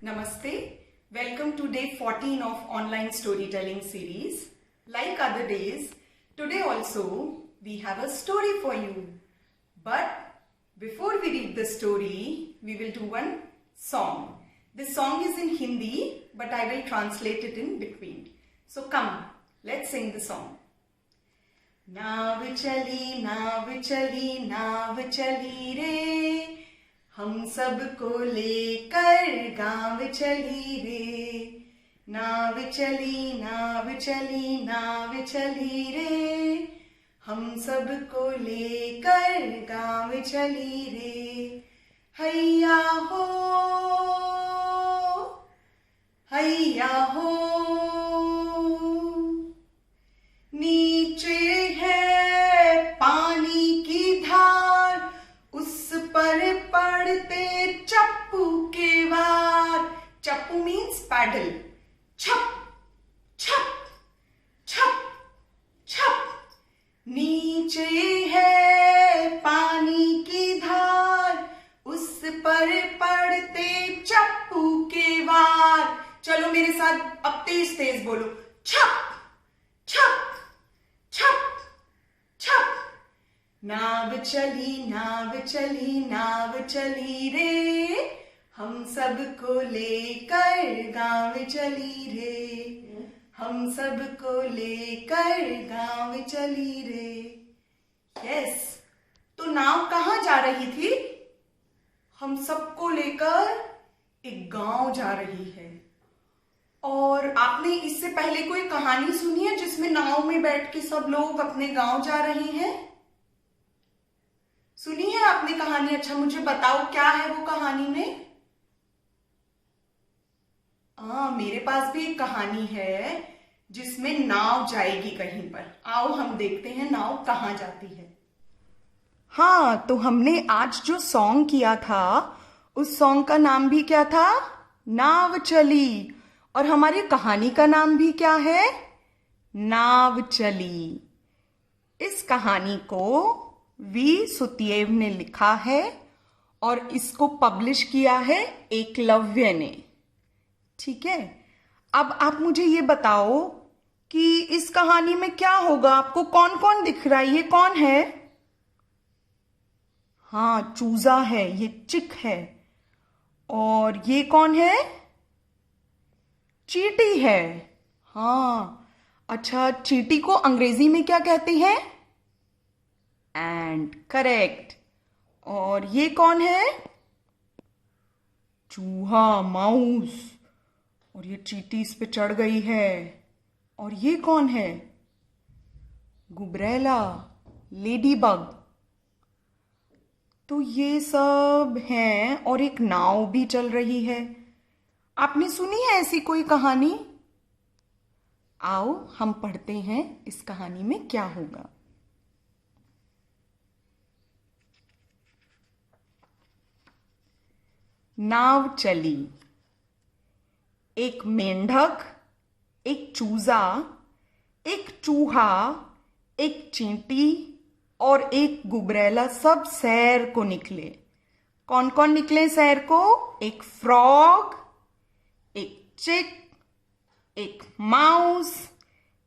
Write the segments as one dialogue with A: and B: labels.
A: Namaste. Welcome to day 14 of online storytelling series. Like other days, today also we have a story for you. But before we read the story, we will do one song. This song is in Hindi, but I will translate it in between. So come, let's sing the song. नाव चली नाव चली नाव चली रे, हम सबको लेकर गाँव चली रे। नाव चली नाव चली नाव चली रे, हम सबको लेकर गाँव चली रे। हैया हो हैया हो, नीचे है पानी की धार, उस पर पड़ते चप्पू के वार। चप्पू मीन्स पैडल। छप छप छप छप, नीचे है पानी की धार, उस पर पड़ते चप्पू के वार। चलो मेरे साथ अब तेज तेज बोलो। छप छप छप छप, नाव चली नाव चली नाव चली रे, हम सबको लेकर गाँव चली रे। हम सबको लेकर गाँव चली रे। यस, तो नाव कहाँ जा रही थी? हम सबको लेकर एक गांव जा रही है। और आपने इससे पहले कोई कहानी सुनी है जिसमें नाव में बैठ के सब लोग अपने गांव जा रहे हैं? सुनी है आपने कहानी? अच्छा, मुझे बताओ क्या है वो कहानी में? मेरे पास भी एक कहानी है जिसमें नाव जाएगी कहीं पर। आओ हम देखते हैं नाव कहाँ जाती है। हाँ, तो हमने आज जो सॉन्ग किया था उस सॉन्ग का नाम भी क्या था? नाव चली। और हमारी कहानी का नाम भी क्या है? नाव चली। इस कहानी को वी सुतिएव ने लिखा है और इसको पब्लिश किया है एकलव्य ने। ठीक है, अब आप मुझे ये बताओ कि इस कहानी में क्या होगा? आपको कौन कौन दिख रहा है? ये कौन है? हाँ, चूजा है, ये चिक है। और ये कौन है? चींटी है। हाँ, अच्छा, चींटी को अंग्रेजी में क्या कहते हैं? एंट, करेक्ट। और ये कौन है? चूहा, माउस। और ये चींटी इस पे चढ़ गई है। और ये कौन है? गुबरैला, लेडी बग। तो ये सब हैं और एक नाव भी चल रही है। आपने सुनी है ऐसी कोई कहानी? आओ हम पढ़ते हैं इस कहानी में क्या होगा। नाव चली। एक मेंढक, एक चूजा, एक चूहा, एक चींटी और एक गुबरैला सब सैर को निकले। कौन कौन निकले सैर को? एक फ्रॉग, एक चिक, एक माउस,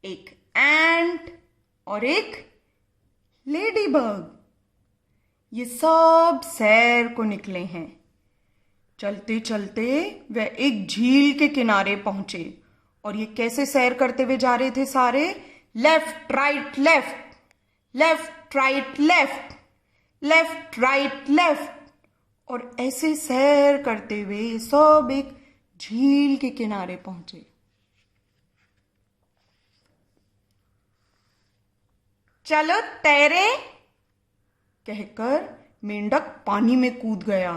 A: एक एंट और एक लेडी बग। ये सब सैर को निकले हैं। चलते चलते वे एक झील के किनारे पहुंचे। और ये कैसे सैर करते हुए जा रहे थे सारे? Left right left, left right left, left right left. और ऐसे सैर करते हुए सब एक झील के किनारे पहुंचे। चलो तैरे, कहकर मेंढक पानी में कूद गया।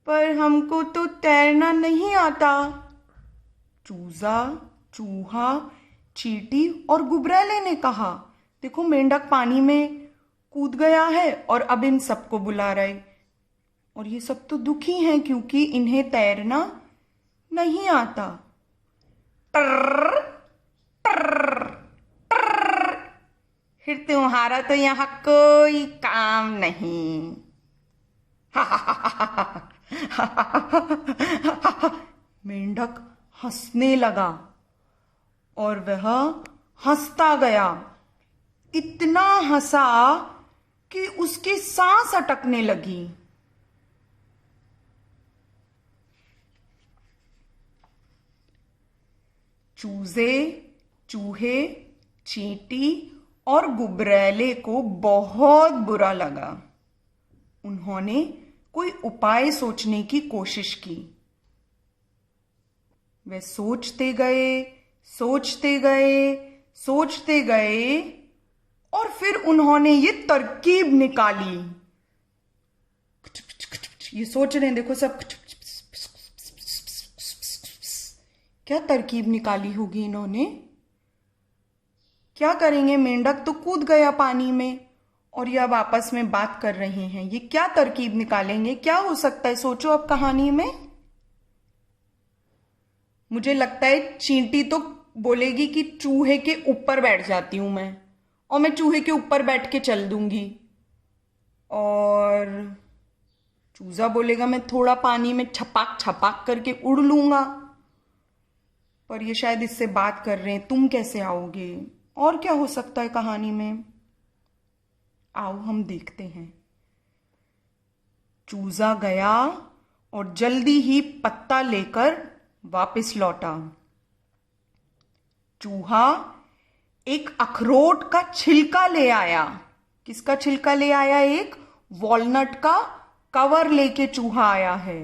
A: पर हमको तो तैरना नहीं आता। चूजा, चूहा, चींटी और गुबरैले ने कहा। देखो, मेंढक पानी में कूद गया है और अब इन सबको बुला रहे। और ये सब तो दुखी हैं क्योंकि इन्हें तैरना नहीं आता। टर्र टर्र टर्र, फिर तुम्हारा तो यहाँ कोई काम नहीं। मेंढक हंसने लगा और वह हंसता गया। इतना हंसा कि उसकी सांस अटकने लगी। चूजे, चूहे, चींटी और गुबरैले को बहुत बुरा लगा। उन्होंने कोई उपाय सोचने की कोशिश की। वे सोचते गए, सोचते गए, सोचते गए और फिर उन्होंने ये तरकीब निकाली। ये सोच रहे हैं, देखो सब। क्या तरकीब निकाली होगी इन्होंने? क्या करेंगे? मेंढक तो कूद गया पानी में और ये अब आपस में बात कर रहे हैं। ये क्या तरकीब निकालेंगे? क्या हो सकता है? सोचो अब कहानी में। मुझे लगता है चींटी तो बोलेगी कि चूहे के ऊपर बैठ जाती हूं मैं, और मैं चूहे के ऊपर बैठ के चल दूंगी। और चूजा बोलेगा मैं थोड़ा पानी में छपाक छपाक करके उड़ लूंगा। पर ये शायद इससे बात कर रहे हैं, तुम कैसे आओगे? और क्या हो सकता है कहानी में? आओ हम देखते हैं। चूजा गया और जल्दी ही पत्ता लेकर वापस लौटा। चूहा एक अखरोट का छिलका ले आया। किसका छिलका ले आया? एक वॉलनट का कवर लेके चूहा आया है।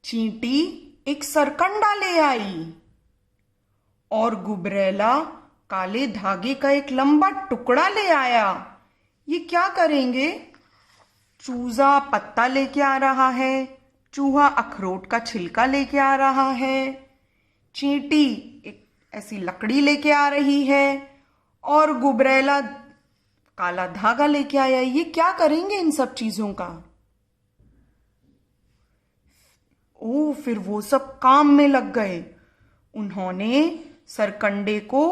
A: चींटी एक सरकंडा ले आई और गुबरैला काले धागे का एक लंबा टुकड़ा ले आया। ये क्या करेंगे? चूजा पत्ता लेके आ रहा है, चूहा अखरोट का छिलका लेके आ रहा है, चींटी एक ऐसी लकड़ी लेके आ रही है और गुबरैला काला धागा लेके आया। ये क्या करेंगे इन सब चीजों का? ओ, फिर वो सब काम में लग गए। उन्होंने सरकंडे को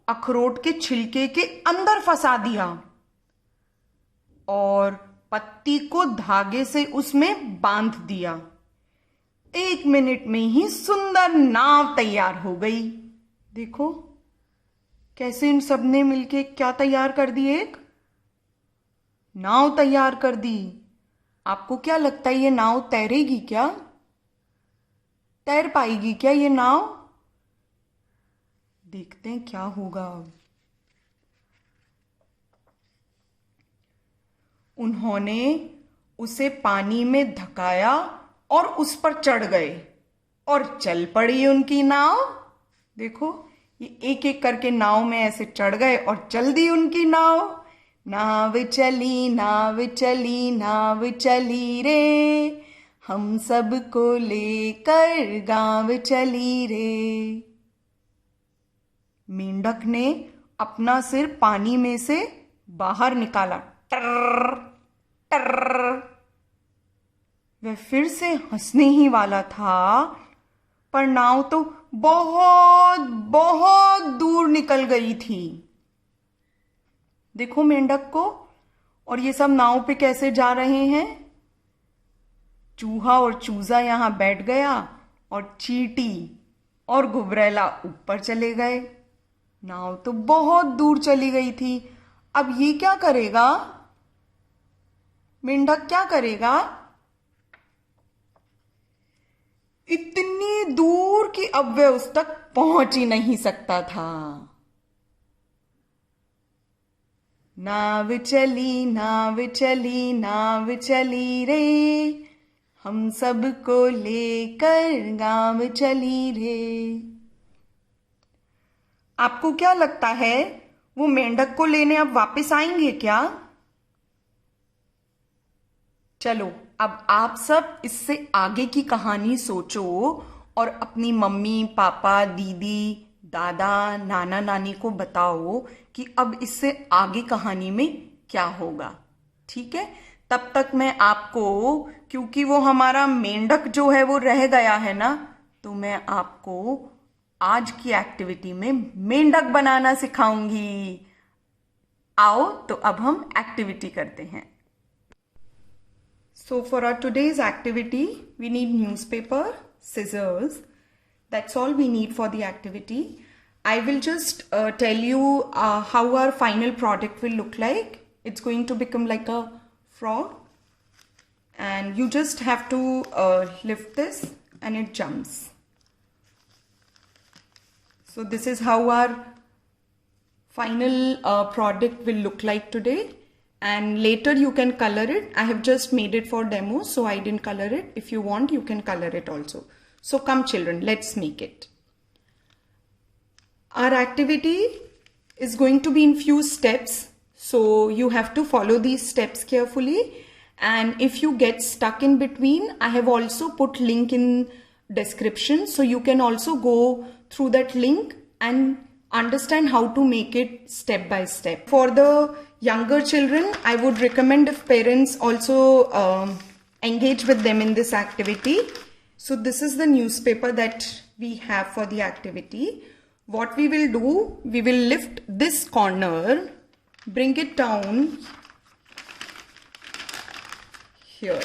A: अखरोट के छिलके के अंदर फंसा दिया और पत्ती को धागे से उसमें बांध दिया। 1 मिनट में ही सुंदर नाव तैयार हो गई। देखो कैसे इन सब ने मिलके क्या तैयार कर दी? एक नाव तैयार कर दी। आपको क्या लगता है ये नाव तैरेगी क्या? तैर पाएगी क्या ये नाव? देखते हैं क्या होगा अब। उन्होंने उसे पानी में धकाया और उस पर चढ़ गए और चल पड़ी उनकी नाव। देखो ये एक एक करके नाव में ऐसे चढ़ गए और चल दी उनकी नाव। नाव चली, नाव चली, नाव चली रे, हम सबको लेकर गांव चली रे। मेंढक ने अपना सिर पानी में से बाहर निकाला। टर्र टर्र। वह फिर से हंसने ही वाला था, पर नाव तो बहुत बहुत दूर निकल गई थी। देखो मेंढक को, और ये सब नाव पे कैसे जा रहे हैं। चूहा और चूजा यहां बैठ गया और चींटी और गुबरैला ऊपर चले गए। नाव तो बहुत दूर चली गई थी। अब ये क्या करेगा? मेंढक क्या करेगा? इतनी दूर कि अब वह उस तक पहुंच ही नहीं सकता था। नाव चली, नाव चली, नाव चली रे, हम सबको लेकर गांव चली रे। आपको क्या लगता है वो मेंढक को लेने अब वापस आएंगे क्या? चलो अब आप सब इससे आगे की कहानी सोचो और अपनी मम्मी, पापा, दीदी, दादा, नाना, नानी को बताओ कि अब इससे आगे कहानी में क्या होगा। ठीक है, तब तक मैं आपको, क्योंकि वो हमारा मेंढक जो है वो रह गया है ना, तो मैं आपको आज की एक्टिविटी में मेंढक बनाना सिखाऊंगी। आओ तो अब हम एक्टिविटी करते हैं. So for our today's activity, we need newspaper, scissors. That's all we need for the activity. I will just tell you how our final product will look like. It's going to become like a frog. And you just have to lift this and it jumps. So this is how our final product will look like today. And later you can color it. I have just made it for demo, so I didn't color it. If you want, you can color it also. So come children, let's make it. Our activity is going to be in few steps. So you have to follow these steps carefully. And if you get stuck in between, I have also put link in description. So you can also go through that link and understand how to make it step by step. For the younger children, I would recommend if parents also engage with them in this activity. So this is the newspaper that we have for the activity. What we will do, we will lift this corner, bring it down here.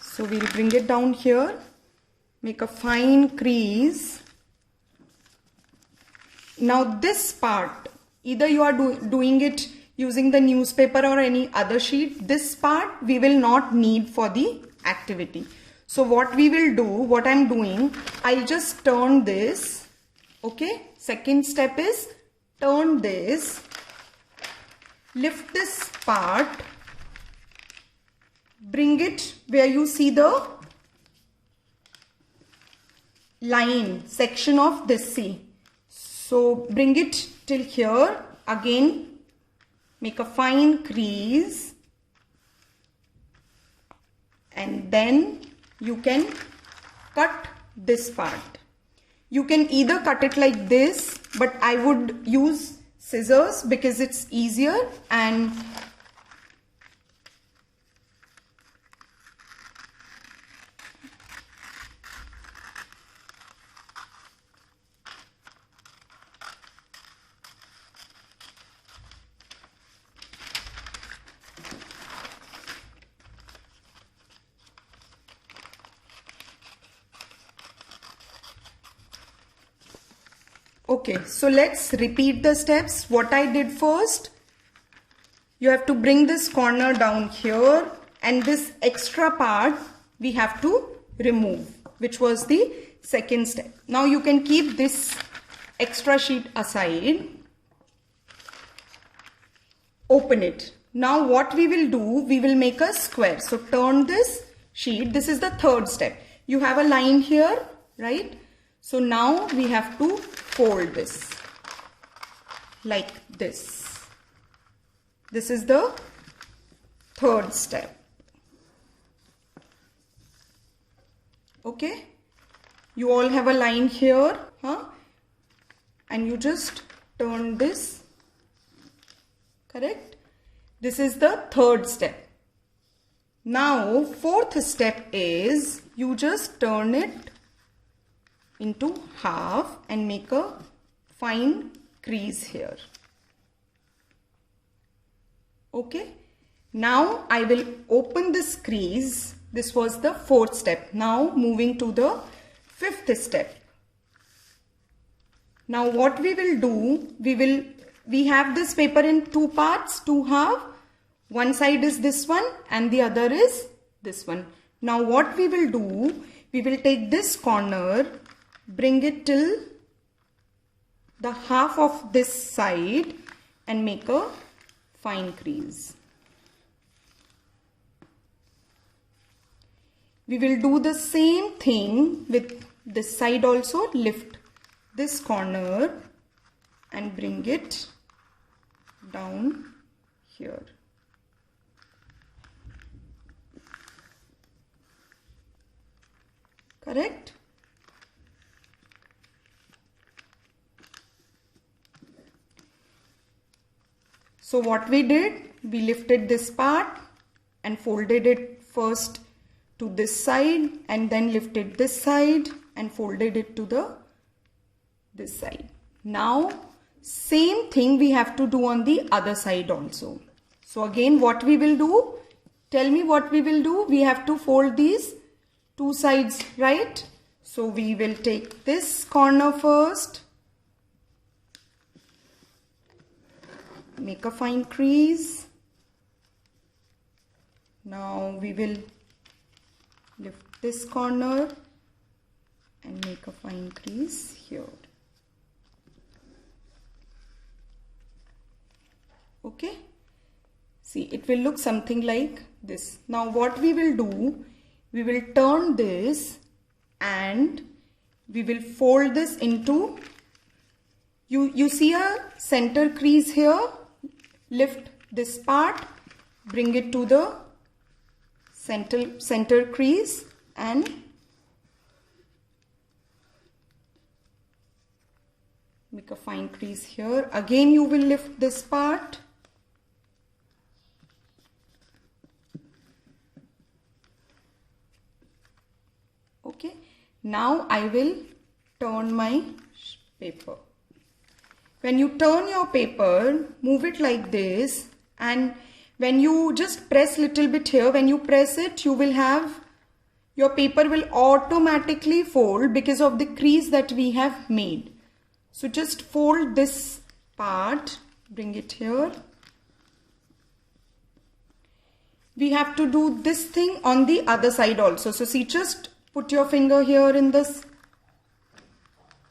A: So we'll bring it down here, make a fine crease. Now this part, either you are doing it using the newspaper or any other sheet, this part we will not need for the activity. So what we will do, what I'm doing, I'll just turn this, okay? Second step is turn this, lift this part, bring it where you see the line section of this C. So bring it till here, again make a fine crease, and then you can cut this part. You can either cut it like this, but I would use scissors because it's easier. And okay, so let's repeat the steps. What I did first, you have to bring this corner down here, and this extra part we have to remove, which was the second step. Now you can keep this extra sheet aside, open it. Now what we will do, we will make a square. So turn this sheet, this is the third step. You have a line here, right? So now we have to fold this like this. This is the third step. Okay, you all have a line here, huh? And you just turn this, correct? This is the third step. Now fourth step is you just turn it into half and make a fine crease here. Okay, now I will open this crease. This was the fourth step. Now moving to the fifth step. Now what we will do, we have this paper in two parts, two half. One side is this one and the other is this one. Now what we will do, we will take this corner, bring it till the half of this side and make a fine crease. We will do the same thing with this side also. Lift this corner and bring it down here. Correct? So what we did, we lifted this part and folded it first to this side and then lifted this side and folded it to this side. Now same thing we have to do on the other side also. So again, what we will do, tell me what we will do. We have to fold these two sides, right? So we will take this corner first, make a fine crease. Now we will lift this corner and make a fine crease here. Okay, see, it will look something like this. Now what we will do, we will turn this and we will fold this into, you see a center crease here. Lift this part, bring it to the center crease and make a fine crease here. Again you will lift this part, okay. Now I will turn my paper. When you turn your paper, move it like this, and when you just press little bit here, when you press it, you will have, your paper will automatically fold because of the crease that we have made. So just fold this part, bring it here. We have to do this thing on the other side also. So see, just put your finger here in this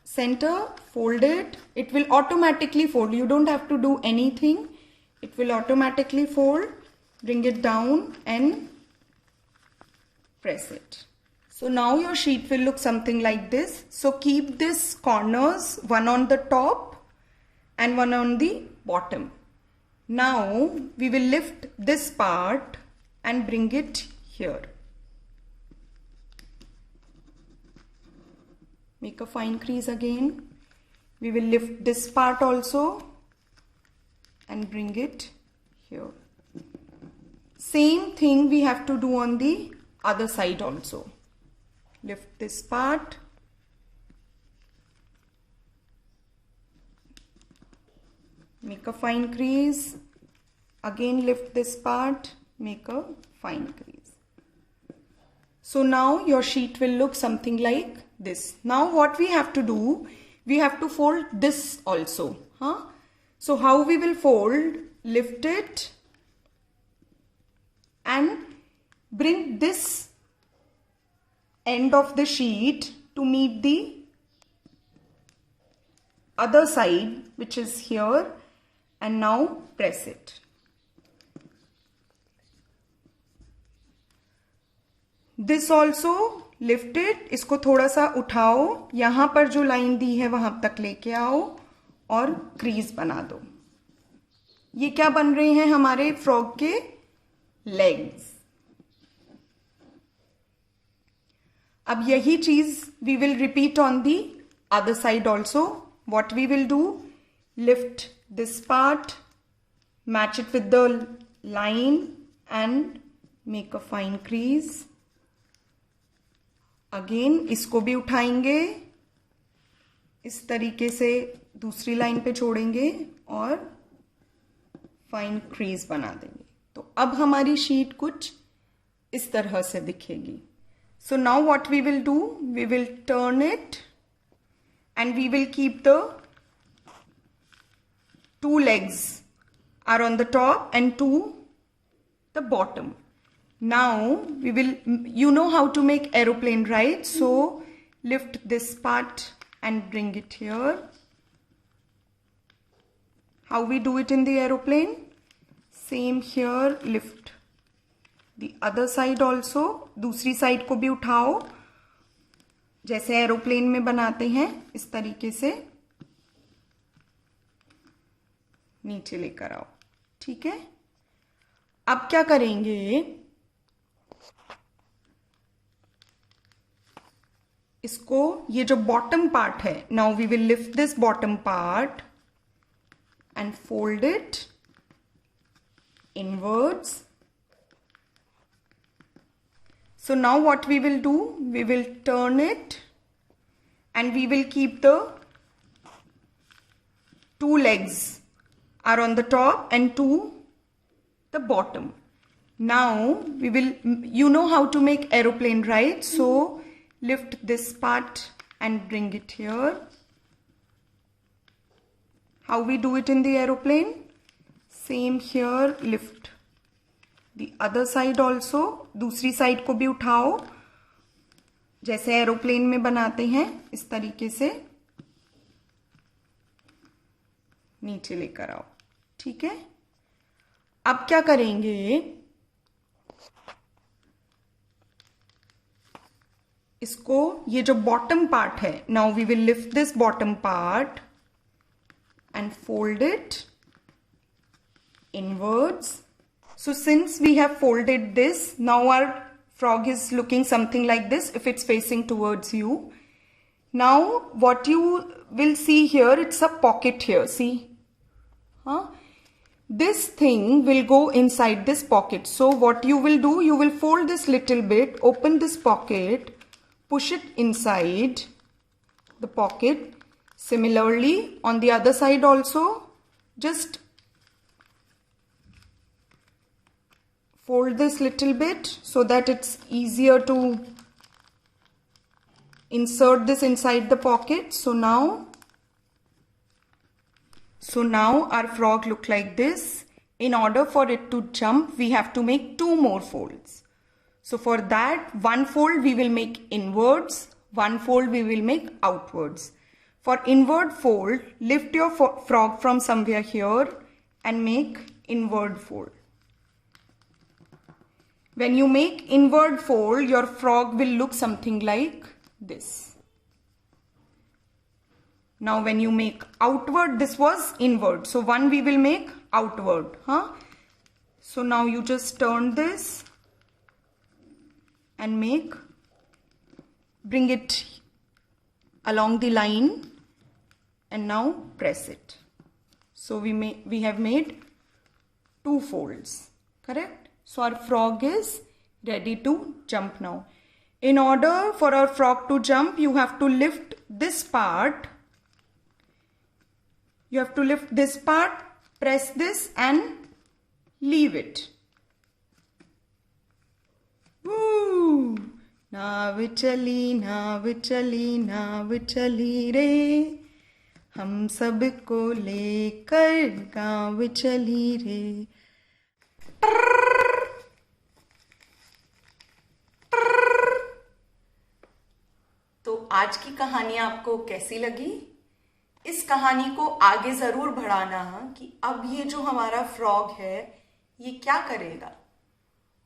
A: center, fold it. It will automatically fold. You don't have to do anything. It will automatically fold. Bring it down and press it. So now your sheet will look something like this. So keep these corners, one on the top and one on the bottom. Now we will lift this part and bring it here. Make a fine crease again. We will lift this part also and bring it here. Same thing we have to do on the other side also. Lift this part. Make a fine crease. Again lift this part. Make a fine crease. So now your sheet will look something like this. Now what we have to do, we have to fold this also. So how we will fold, lift it and bring this end of the sheet to meet the other side, which is here, and now press it. This also lift it, इसको थोड़ा सा उठाओ, यहां पर जो line दी है वहां तक लेके आओ और क्रीज बना दो. ये क्या बन रहे हैं हमारे फ्रॉग के लेग्स. अब यही चीज we will repeat on the other side also. What we will do, lift this part, match it with the line and make a fine crease. Again इसको भी उठाएंगे, इस तरीके से दूसरी लाइन पे छोड़ेंगे और फाइन क्रीज बना देंगे. तो अब हमारी शीट कुछ इस तरह से दिखेगी. So now what we will do, we will turn it and we will keep the two legs are on the top and to the bottom. Now we will, you know how to make aeroplane, right? So lift this part and bring it here. How we do it in the aeroplane? Same here, lift the other side also. दूसरी side को भी उठाओ, जैसे aeroplane में बनाते हैं इस तरीके से नीचे लेकर आओ. ठीक है, अब क्या करेंगे, इसको, ये जो बॉटम पार्ट है, now we will lift this bottom part and fold it inwards. So now what we will do, we will turn it and we will keep the two legs are on the top and two the bottom. Now we will, you know how to make aeroplane, right? So lift this part and bring it here. How we do it in the aeroplane? Same here, lift the other side also. दूसरी side को भी उठाओ जैसे aeroplane में बनाते हैं, इस तरीके से नीचे लेकर आओ, ठीक है। अब क्या करेंगे, इसको, ये जो बॉटम पार्ट है, now we will lift this bottom part and fold it inwards. So since we have folded this, now our frog is looking something like this if it's facing towards you. Now what you will see here, it's a pocket here, see, this thing will go inside this pocket. So what you will do, you will fold this little bit, open this pocket, push it inside the pocket. Similarly, on the other side also, just fold this little bit so that it's easier to insert this inside the pocket. So now our frog look like this. In order for it to jump, we have to make two more folds. So for that, one fold we will make inwards, one fold we will make outwards. For inward fold, lift your frog from somewhere here and make inward fold. When you make inward fold, your frog will look something like this. Now when you make outward, this was inward. So one we will make outward. So now you just turn this and bring it along the line. And now press it. So we have made two folds, correct? So our frog is ready to jump now. In order for our frog to jump, you have to lift this part. You have to lift this part, press this and leave it. Woo! Naav chali, naav chali, naav chali re. हम सबको लेकर गाँव चली रे। तो आज की कहानी आपको कैसी लगी? इस कहानी को आगे जरूर बढ़ाना कि अब ये जो हमारा फ्रॉग है ये क्या करेगा,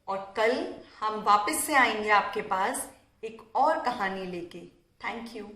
A: और कल हम वापस से आएंगे आपके पास एक और कहानी लेके। Thank you.